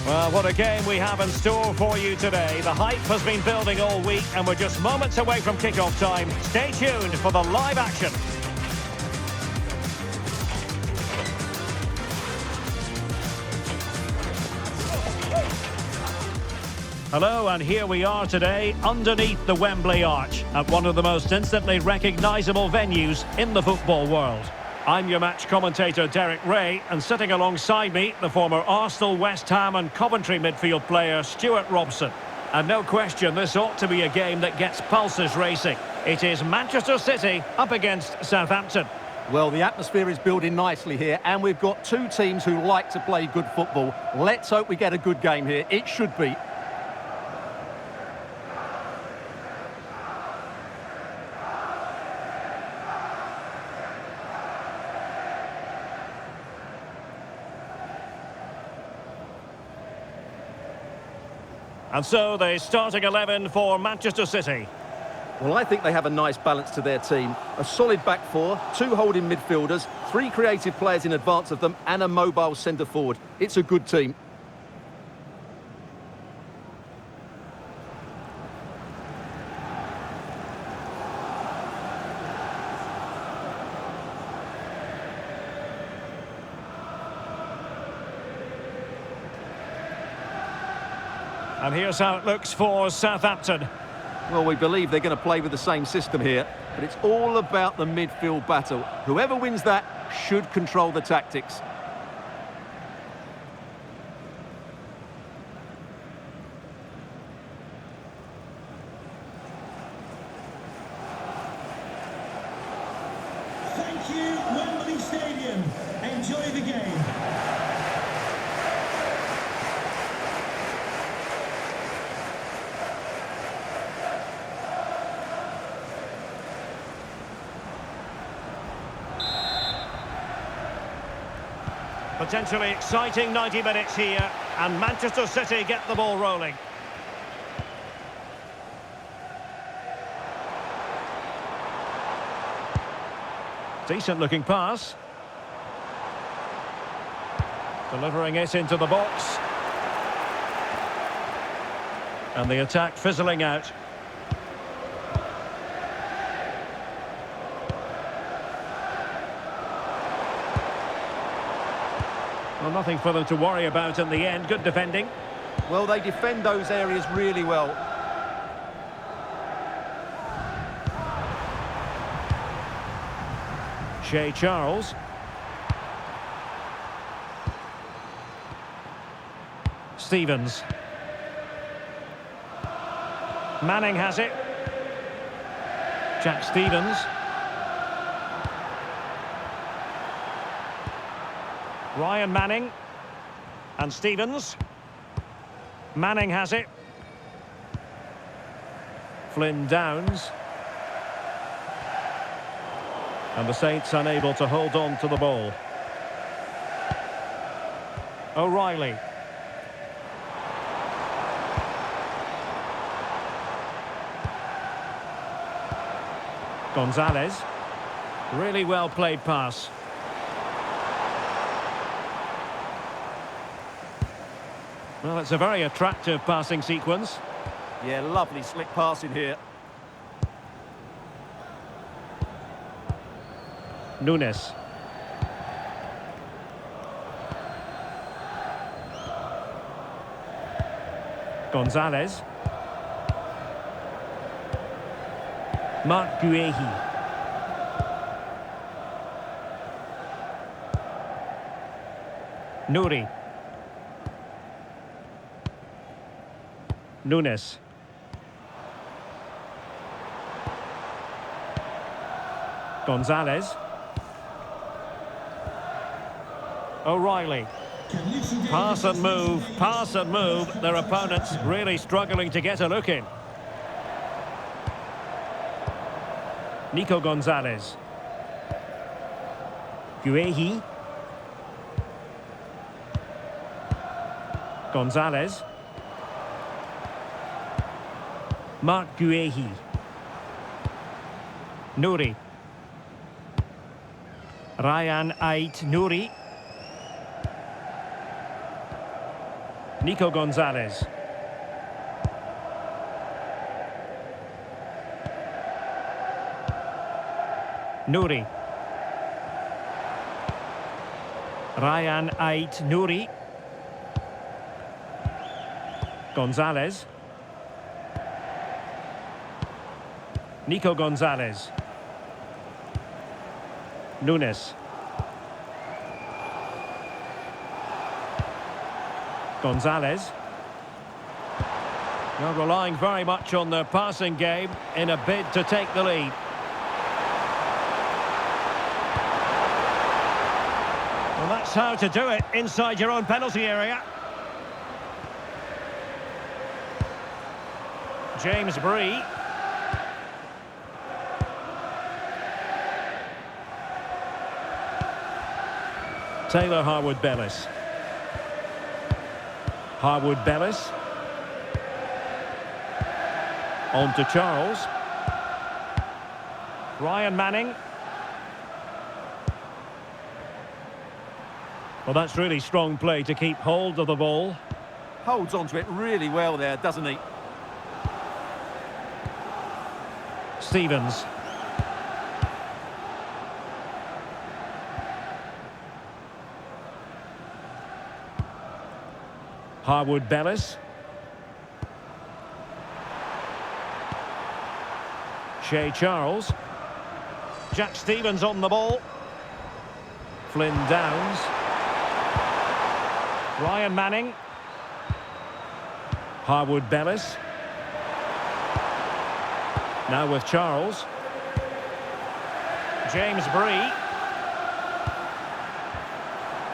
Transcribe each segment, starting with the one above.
Well, what a game we have in store for you today. The hype has been building all week and we're just moments away from kickoff time. Stay tuned for the live action. Hello, and here we are today underneath the Wembley Arch at one of the most instantly recognisable venues in the football world. I'm your match commentator Derek Ray, and sitting alongside me, the former Arsenal, West Ham and Coventry midfield player Stuart Robson. And no question, this ought to be a game that gets pulses racing. It is Manchester City up against Southampton. Well, the atmosphere is building nicely here, and we've got two teams who like to play good football. Let's hope we get a good game here. It should be. And so the starting 11 for Manchester City. Well, I think they have a nice balance to their team. A solid back four, two holding midfielders, three creative players in advance of them, and a mobile centre forward. It's a good team. And here's how it looks for Southampton. Well, we believe they're going to play with the same system here, but it's all about the midfield battle. Whoever wins that should control the tactics. Thank you, Wembley Stadium. Enjoy the game. Potentially exciting 90 minutes here, and Manchester City get the ball rolling. Decent looking pass. Delivering it into the box. And the attack fizzling out. Well, nothing for them to worry about in the end. Good defending. Well, they defend those areas really well. Shea Charles. Stevens. Manning has it. Jack Stevens. Ryan Manning. And Stevens. Manning has it. Flynn Downs. And the Saints unable to hold on to the ball. O'Reilly. Gonzalez. Really well played pass. Well, it's a very attractive passing sequence. Yeah, lovely slick passing here. Nunes. Gonzalez. Mark Guehi. Nouri. Nunes. Gonzalez. O'Reilly. Pass and move, pass and move. Their opponents really struggling to get a look in. Nico Gonzalez. Guehi. Gonzalez. Mark Guehi. Nouri. Ryan Ait Nouri. Nico Gonzalez. Nouri. Ryan Ait Nouri. Gonzalez. Nico Gonzalez. Nunes. Gonzalez. They're relying very much on their passing game in a bid to take the lead. Well, that's how to do it inside your own penalty area. James Bree. Taylor Harwood-Bellis. Harwood-Bellis. On to Charles. Ryan Manning. Well, that's really strong play to keep hold of the ball. Holds onto it really well there, doesn't he? Stevens. Harwood-Bellis. Shea Charles. Jack Stevens on the ball. Flynn Downs. Ryan Manning. Harwood-Bellis. Now with Charles. James Bree.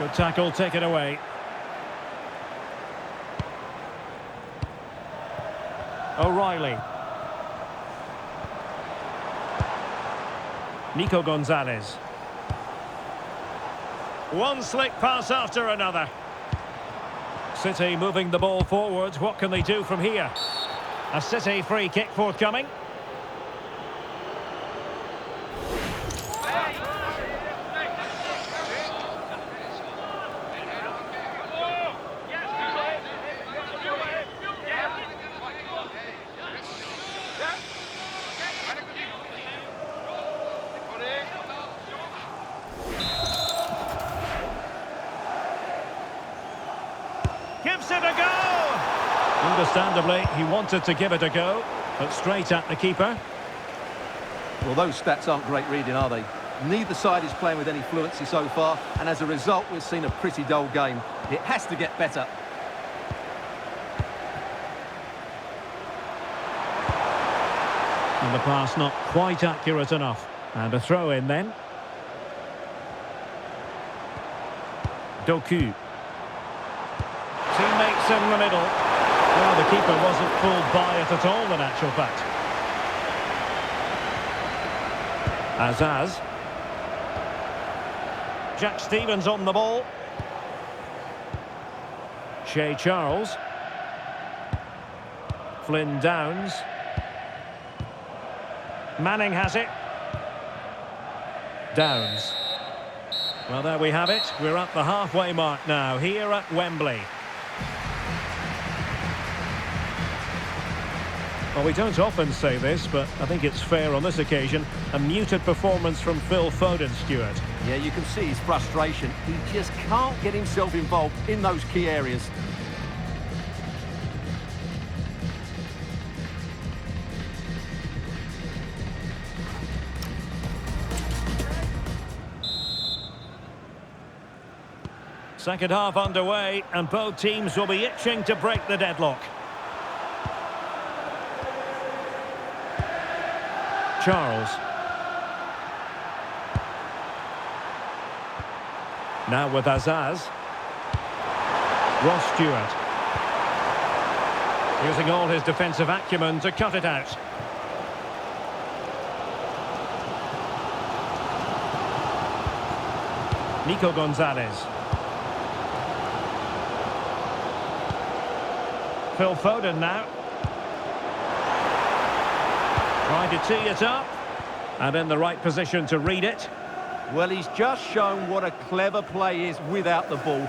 Good tackle, taken away. O'Reilly. Nico Gonzalez. One slick pass after another. City moving the ball forwards. What can they do from here? A City free kick forthcoming. Gives it a go! Understandably, he wanted to give it a go, but straight at the keeper. Well, those stats aren't great reading, are they? Neither side is playing with any fluency so far, and as a result, we've seen a pretty dull game. It has to get better. And the pass not quite accurate enough. And a throw in then. Doku. Teammates in the middle. Well, the keeper wasn't fooled by it at all, in actual fact. Azaz. Jack Stevens on the ball. Shea Charles. Flynn Downs. Manning has it. Downs. Well, there we have it. We're at the halfway mark now, here at Wembley. Well, we don't often say this, but I think it's fair on this occasion. A muted performance from Phil Foden, Stuart. Yeah, you can see his frustration. He just can't get himself involved in those key areas. Second half underway, and both teams will be itching to break the deadlock. Charles. Now with Azaz. Ross Stewart. Using all his defensive acumen to cut it out. Nico Gonzalez. Phil Foden now. Trying to tee it up. And in the right position to read it. Well, he's just shown what a clever play is without the ball.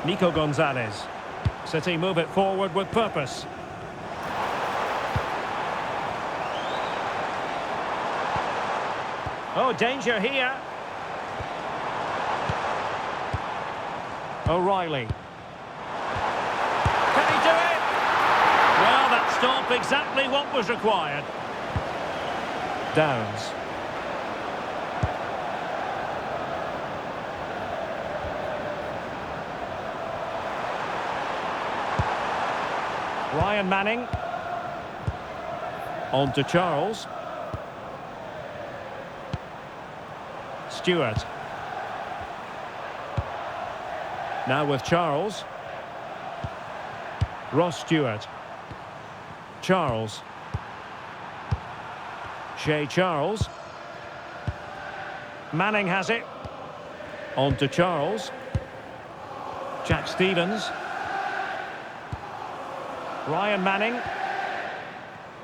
Nico Gonzalez. City move it forward with purpose. Oh, danger here. O'Reilly. Can he do it? Well, that stop exactly what was required. Downs. Ryan Manning. On to Charles. Stewart. Now with Charles. Ross Stewart. Charles. Shea Charles. Manning has it. On to Charles. Jack Stevens. Ryan Manning.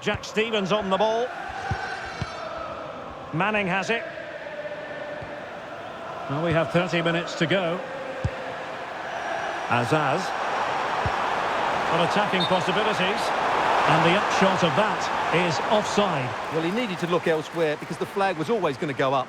Jack Stevens on the ball. Manning has it. Well, we have 30 minutes to go. Azaz. On attacking possibilities. And the upshot of that is offside. Well, he needed to look elsewhere because the flag was always going to go up.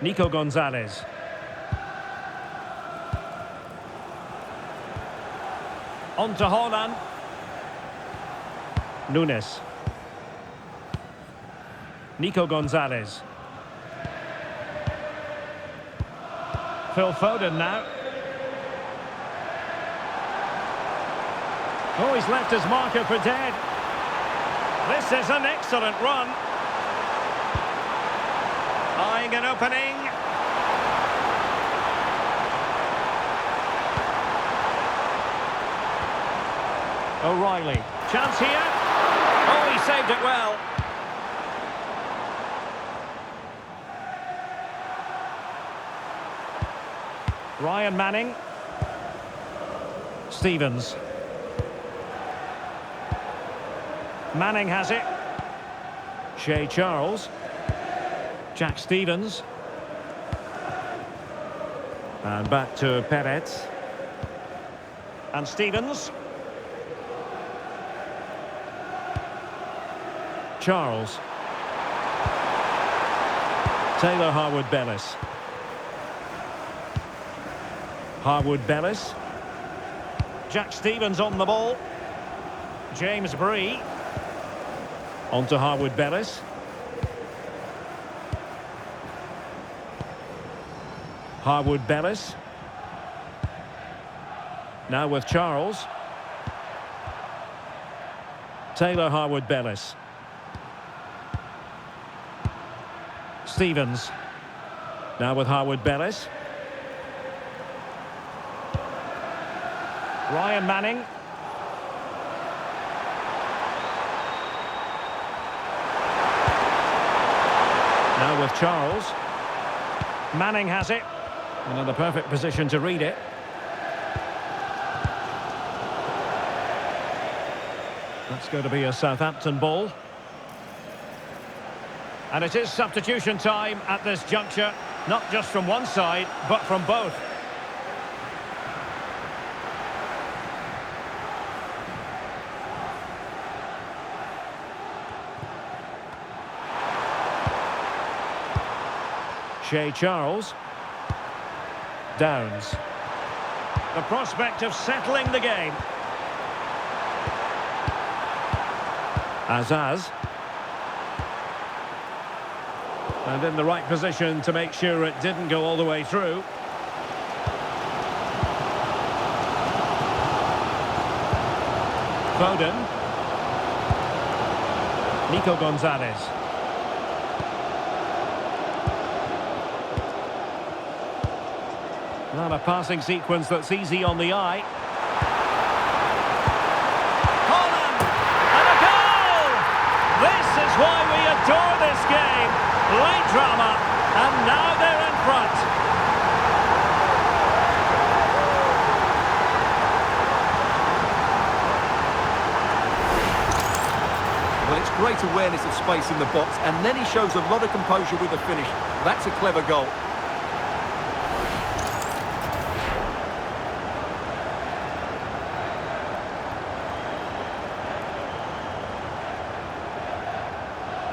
Nico Gonzalez. On to Haaland. Nunes. Nico Gonzalez. Phil Foden now. Oh, he's left his marker for dead. This is an excellent run. Eyeing an opening. O'Reilly. Chance here. Oh, he saved it well. Ryan Manning. Stevens. Manning has it. Shea Charles. Jack Stevens. And back to Perez. And Stevens. Charles. Taylor Harwood-Bellis. Harwood-Bellis. Jack Stevens on the ball. James Bree. On to Harwood-Bellis. Harwood-Bellis. Now with Charles. Taylor Harwood-Bellis. Stevens. Now with Harwood-Bellis. Ryan Manning. Now with Charles. Manning has it. And in the perfect position to read it. That's going to be a Southampton ball. And it is substitution time at this juncture, not just from one side, but from both. Shea Charles. Downs. The prospect of settling the game. Azaz. And in the right position to make sure it didn't go all the way through. Foden. Nico Gonzalez. Not a passing sequence that's easy on the eye. Haaland! And a goal! This is why we adore this game. Late drama, and now they're in front. great awareness of space in the box, and then he shows a lot of composure with the finish. That's a clever goal.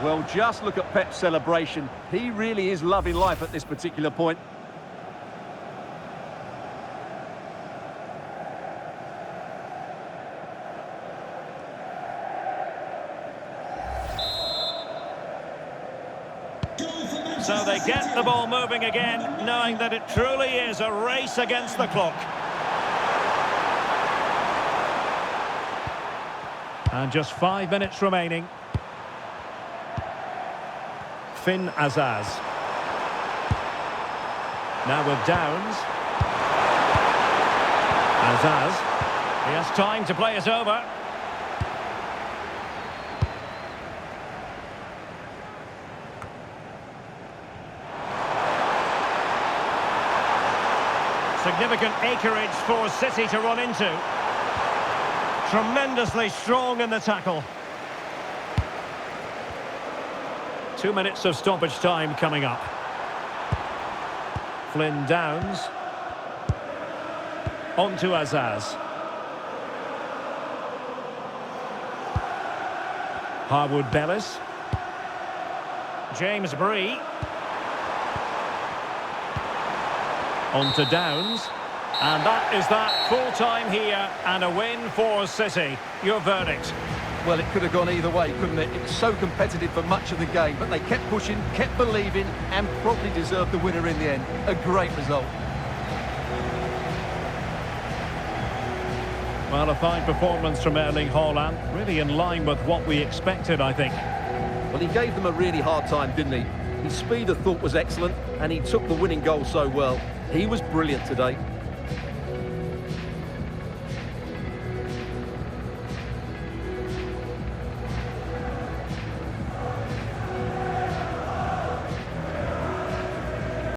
Well, just look at Pep's celebration. He really is loving life at this particular point. So they get the ball moving again, knowing that it truly is a race against the clock. And just 5 minutes remaining. Finn Azaz. Now with Downs. Azaz. He has time to play it over. Significant acreage for City to run into. Tremendously strong in the tackle. 2 minutes of stoppage time coming up. Flynn Downs. On to Azaz. Harwood Bellis. James Bree. On to Downs. And that is that, full time here and a win for City. Your verdict? Well, it could have gone either way, couldn't it? It was so competitive for much of the game, but they kept pushing, kept believing, and probably deserved the winner in the end. A great result. Well, a fine performance from Erling Haaland. Really in line with what we expected, I think. Well, he gave them a really hard time, didn't he? His speed of thought was excellent, and he took the winning goal so well. He was brilliant today.